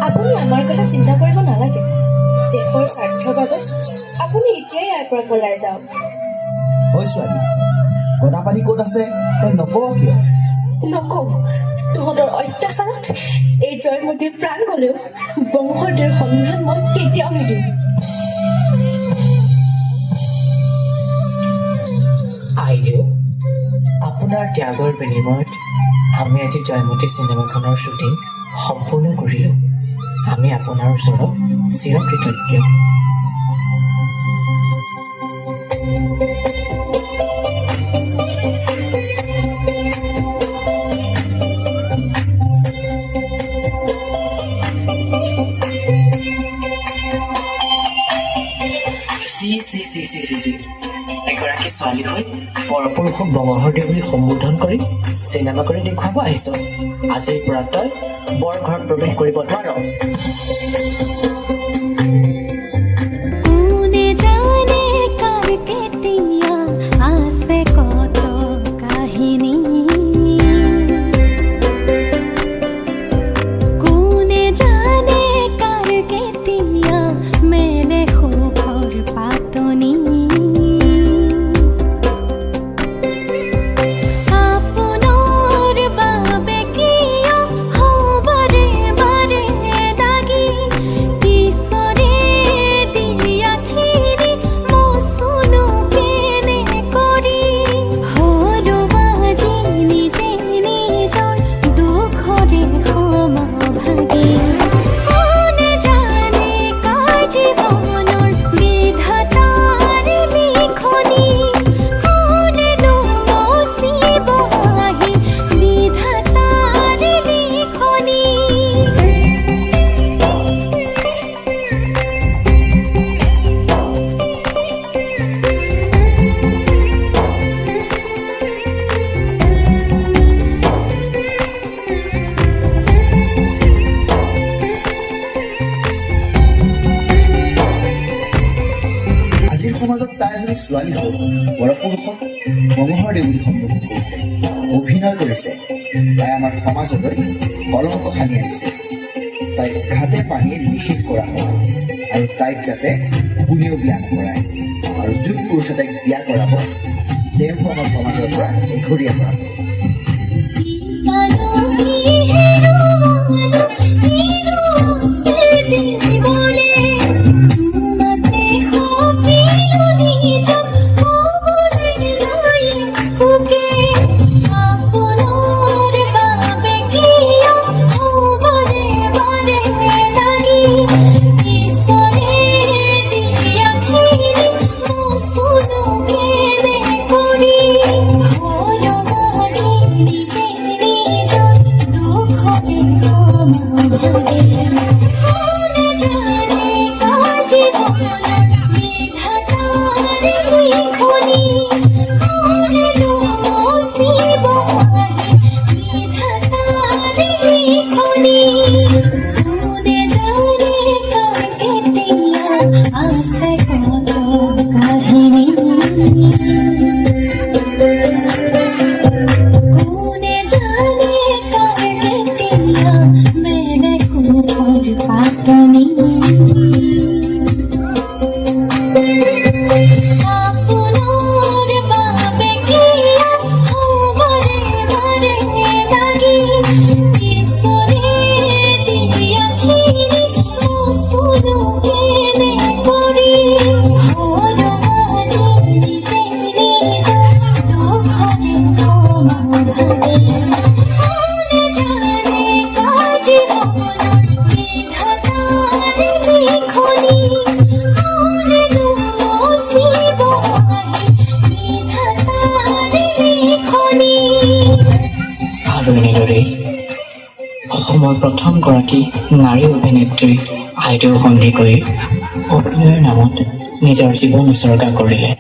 আপুনি আমাৰ কথা চিন্তা কৰিব নালাগে। দেশৰ স্বাৰ্থৰ বাবে আপুনি এতিয়াই ইয়াৰ পৰা পলাই যাওক। ঐ ছোৱালী, গদাপানী ক'ত আছে তই নকওঁ কিয়? নকওঁ। তহঁতৰ অত্যাচাৰত এই জয়মতীৰ প্ৰাণ গলেও বংশৰ সন্ধান মই কেতিয়াও নিদিম। আইদেউ, আপোনাৰ ত্যাগৰ বিনিময়ত আমি আজি জয়মতী চিনেমাখনৰ শ্বুটিং সম্পূৰ্ণ কৰিলোঁ। আমি আপোনাৰ ওচৰত চিৰকৃতজ্ঞ। এগৰাকী ছোৱালী হৈ পৰপুৰুষক বঙহৰ দেউৰী সম্বোধন কৰি চিনেমা কৰি দেখুৱাব আহিছ। আজিৰ পৰা তই বৰ ঘৰত প্ৰৱেশ কৰিব নোৱাৰ। সমাজত তাই এজনী ছোৱালী হৈ পৰপুৰুষক বঙহৰ দেউৰী সম্বোধন কৰিছে, অভিনয় কৰিছে। তাই আমাৰ সমাজলৈ কলংক সানি আনিছে। তাইক ঘাটে পানীয়ে নিষেধ কৰা হয় আৰু তাইক যাতে কোনেও বিয়া নকৰায়, আৰু যোন পুৰুষে তাইক বিয়া কৰাব তেওঁক আমাৰ সমাজৰ পৰা এঘৰীয়া কৰা হয়। অসমৰ প্ৰথমগৰাকী নাৰী অভিনেত্ৰী আইদেউ সন্দিকৈয়ে অভিনয়ৰ নামত নিজৰ জীৱন উচৰ্গা কৰিলে।